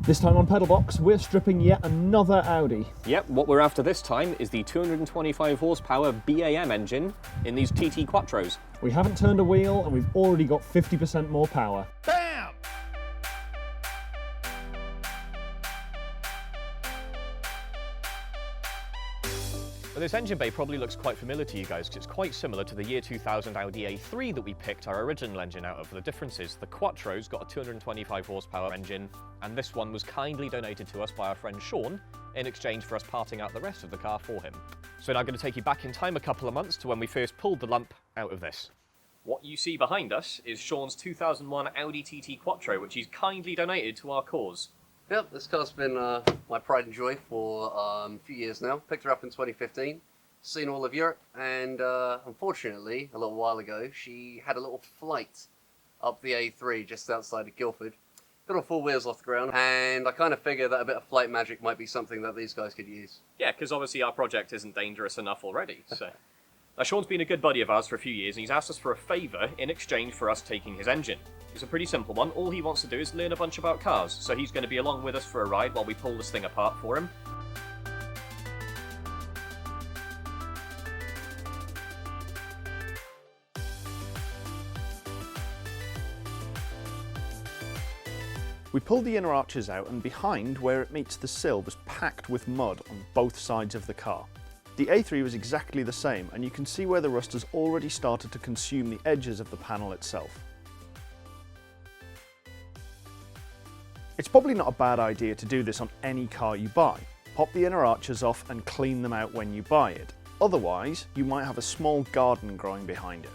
This time on PedalBox, we're stripping yet another Audi. Yep, what we're after this time is the 225 horsepower BAM engine in these TT Quattros. We haven't turned a wheel and we've already got 50% more power. Bam! Well, this engine bay probably looks quite familiar to you guys because it's quite similar to the year 2000 Audi A3 that we picked our original engine out of. The difference is the Quattro's got a 225 horsepower engine, and this one was kindly donated to us by our friend Sean in exchange for us parting out the rest of the car for him. So now I'm going to take you back in time a couple of months to when we first pulled the lump out of this. What you see behind us is Sean's 2001 Audi TT Quattro, which he's kindly donated to our cause. Yep, this car's been my pride and joy for a few years now. Picked her up in 2015, seen all of Europe, and unfortunately, a little while ago, she had a little flight up the A3 just outside of Guildford. Got all four wheels off the ground, and I kind of figured that a bit of flight magic might be something that these guys could use. Yeah, because obviously our project isn't dangerous enough already, so... Now, Sean's been a good buddy of ours for a few years, and he's asked us for a favour in exchange for us taking his engine. It's a pretty simple one. All he wants to do is learn a bunch about cars, so he's going to be along with us for a ride while we pull this thing apart for him. We pulled the inner arches out, and behind where it meets the sill was packed with mud on both sides of the car. The A3 was exactly the same, and you can see where the rust has already started to consume the edges of the panel itself. It's probably not a bad idea to do this on any car you buy. Pop the inner arches off and clean them out when you buy it. Otherwise, you might have a small garden growing behind it.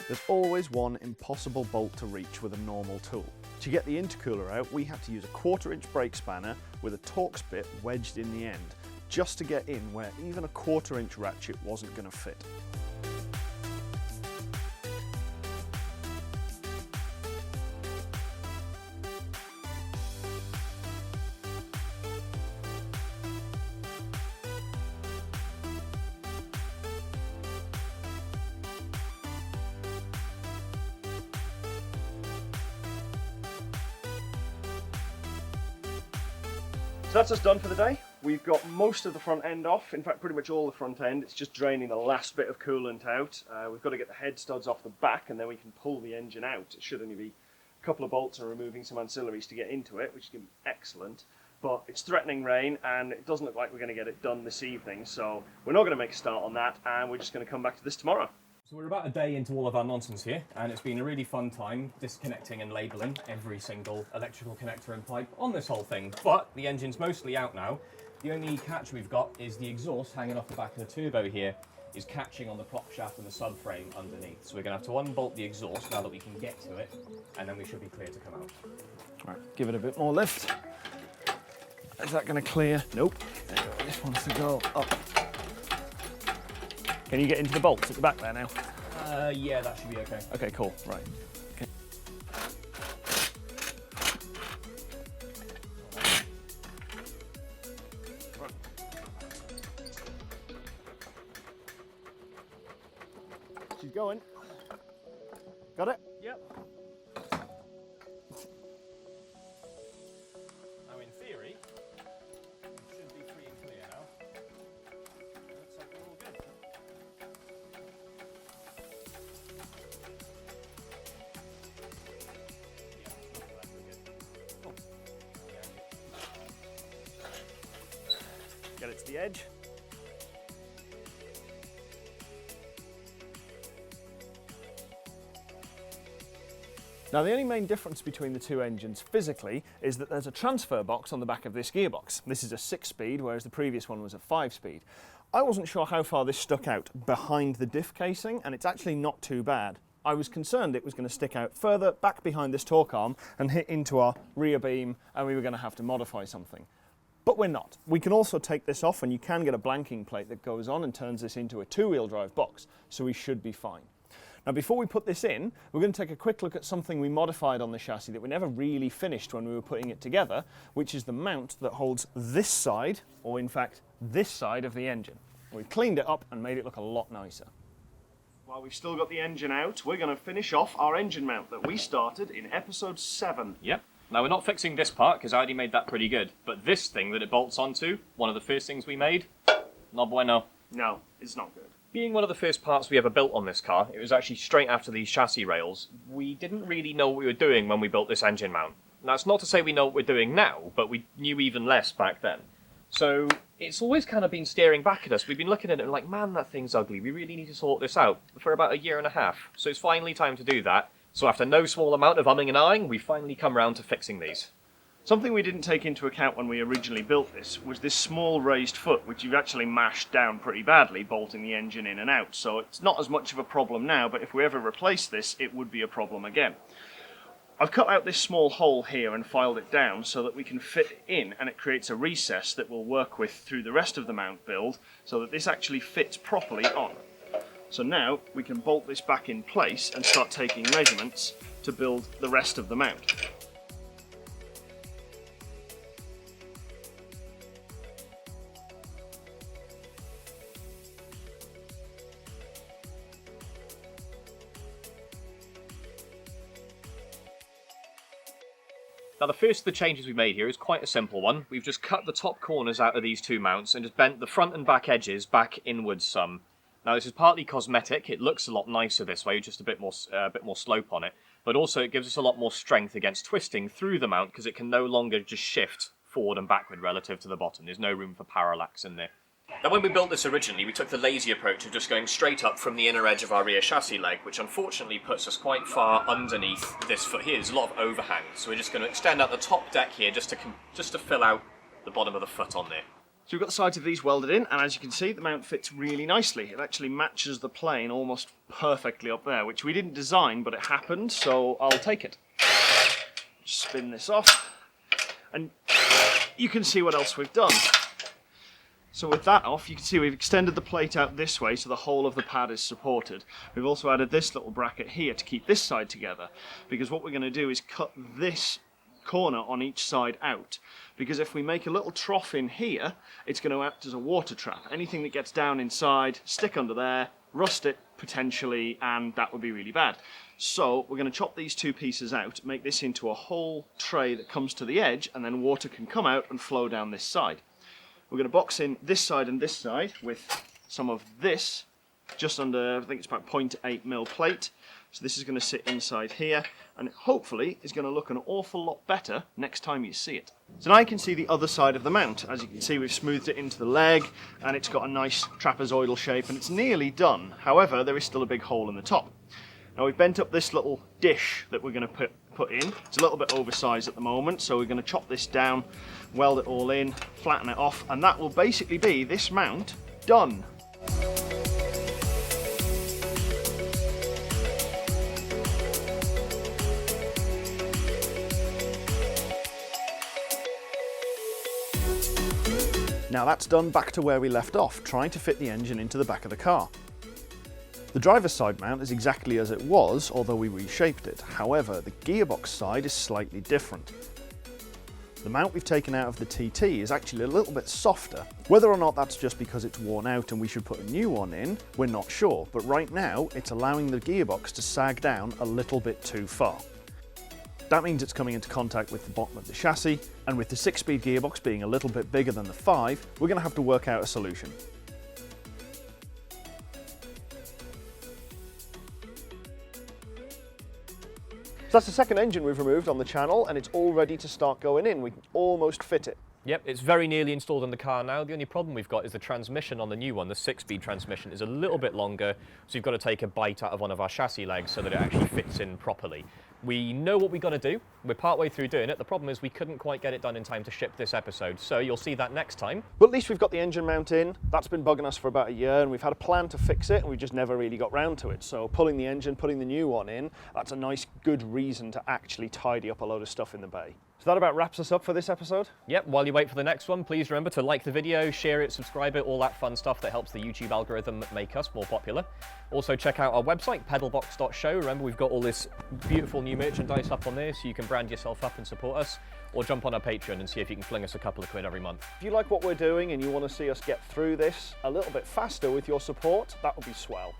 There's always one impossible bolt to reach with a normal tool. To get the intercooler out, we had to use a 1/4-inch brake spanner with a Torx bit wedged in the end, just to get in where even a 1/4-inch ratchet wasn't going to fit. So that's us done for the day. We've got most of the front end off, in fact pretty much all the front end. It's just draining the last bit of coolant out. We've got to get the head studs off the back and then we can pull the engine out. It should only be a couple of bolts and removing some ancillaries to get into it, which is going to be excellent. But it's threatening rain and it doesn't look like we're going to get it done this evening, so we're not going to make a start on that and we're just going to come back to this tomorrow. So we're about a day into all of our nonsense here, and it's been a really fun time disconnecting and labelling every single electrical connector and pipe on this whole thing. But the engine's mostly out now. The only catch we've got is the exhaust hanging off the back of the turbo here is catching on the prop shaft and the subframe underneath. So we're going to have to unbolt the exhaust now that we can get to it, and then we should be clear to come out. Right, give it a bit more lift. Is that going to clear? Nope. There you go. This wants to go up. Can you get into the bolts at the back there now? Yeah, that should be okay. Okay, cool. Right. Okay. She's going. Got it? Yep. Now, in theory, it should be free and clear now. Looks like we're all good. Get it to the edge. Now the only main difference between the two engines physically is that there's a transfer box on the back of this gearbox. This is a 6-speed, whereas the previous one was a 5-speed. I wasn't sure how far this stuck out behind the diff casing, and it's actually not too bad. I was concerned it was going to stick out further back behind this torque arm and hit into our rear beam, and we were going to have to modify something. But we're not. We can also take this off, and you can get a blanking plate that goes on and turns this into a 2-wheel drive box, so we should be fine. Now before we put this in, we're going to take a quick look at something we modified on the chassis that we never really finished when we were putting it together, which is the mount that holds this side, or in fact this side of the engine. We've cleaned it up and made it look a lot nicer. While we've still got the engine out, we're going to finish off our engine mount that we started in episode 7. Yep. Now we're not fixing this part because I already made that pretty good, but this thing that it bolts onto, one of the first things we made, not bueno. No, it's not good. Being one of the first parts we ever built on this car, it was actually straight after these chassis rails. We didn't really know what we were doing when we built this engine mount. That's not to say we know what we're doing now, but we knew even less back then. So it's always kind of been staring back at us. We've been looking at it and like, man, that thing's ugly. We really need to sort this out for about 1.5 years. So it's finally time to do that. So after no small amount of umming and ahhing, we finally come round to fixing these. Something we didn't take into account when we originally built this was this small raised foot, which you've actually mashed down pretty badly, bolting the engine in and out. So it's not as much of a problem now, but if we ever replace this, it would be a problem again. I've cut out this small hole here and filed it down so that we can fit it in, and it creates a recess that we'll work with through the rest of the mount build so that this actually fits properly on. So now we can bolt this back in place and start taking measurements to build the rest of the mount. Now the first of the changes we made here is quite a simple one. We've just cut the top corners out of these two mounts and just bent the front and back edges back inwards some. Now this is partly cosmetic, it looks a lot nicer this way, just a bit more slope on it, but also it gives us a lot more strength against twisting through the mount because it can no longer just shift forward and backward relative to the bottom. There's no room for parallax in there. Now when we built this originally, we took the lazy approach of just going straight up from the inner edge of our rear chassis leg, which unfortunately puts us quite far underneath this foot here. There's a lot of overhang, so we're just going to extend out the top deck here just to fill out the bottom of the foot on there. So we've got the sides of these welded in, and as you can see, the mount fits really nicely. It actually matches the plane almost perfectly up there, which we didn't design, but it happened, so I'll take it. Just spin this off, and you can see what else we've done. So with that off, you can see we've extended the plate out this way so the whole of the pad is supported. We've also added this little bracket here to keep this side together, because what we're going to do is cut this corner on each side out, because if we make a little trough in here, it's going to act as a water trap. Anything that gets down inside, stick under there, rust it potentially, and that would be really bad. So we're going to chop these two pieces out, make this into a whole tray that comes to the edge, and then water can come out and flow down this side. We're going to box in this side and this side with some of this, just under, I think it's about 0.8mm plate. So this is going to sit inside here, and it hopefully is going to look an awful lot better next time you see it. So now you can see the other side of the mount. As you can see, we've smoothed it into the leg, and it's got a nice trapezoidal shape, and it's nearly done. However, there is still a big hole in the top. Now we've bent up this little dish that we're going to put in. It's a little bit oversized at the moment, so we're going to chop this down, weld it all in, flatten it off, and that will basically be this mount done. Now that's done, back to where we left off, trying to fit the engine into the back of the car. The driver's side mount is exactly as it was, although we reshaped it. However, the gearbox side is slightly different. The mount we've taken out of the TT is actually a little bit softer. Whether or not that's just because it's worn out and we should put a new one in, we're not sure, but right now it's allowing the gearbox to sag down a little bit too far. That means it's coming into contact with the bottom of the chassis, and with the 6-speed gearbox being a little bit bigger than the 5, we're going to have to work out a solution. So that's the second engine we've removed on the channel, and it's all ready to start going in. We can almost fit it. Yep, it's very nearly installed in the car now. The only problem we've got is the transmission on the new one. The 6-speed transmission is a little bit longer, so you've got to take a bite out of one of our chassis legs so that it actually fits in properly. We know what we've got to do. We're partway through doing it. The problem is we couldn't quite get it done in time to ship this episode, so you'll see that next time. But at least we've got the engine mount in. That's been bugging us for about 1 year, and we've had a plan to fix it, and we just never really got round to it. So pulling the engine, putting the new one in, that's a nice, good reason to actually tidy up a load of stuff in the bay. So that about wraps us up for this episode. Yep, while you wait for the next one, please remember to like the video, share it, subscribe it, all that fun stuff that helps the YouTube algorithm make us more popular. Also check out our website, pedalbox.show. Remember, we've got all this beautiful new merchandise up on there, so you can brand yourself up and support us, or jump on our Patreon and see if you can fling us a couple of quid every month. If you like what we're doing and you want to see us get through this a little bit faster with your support, that would be swell.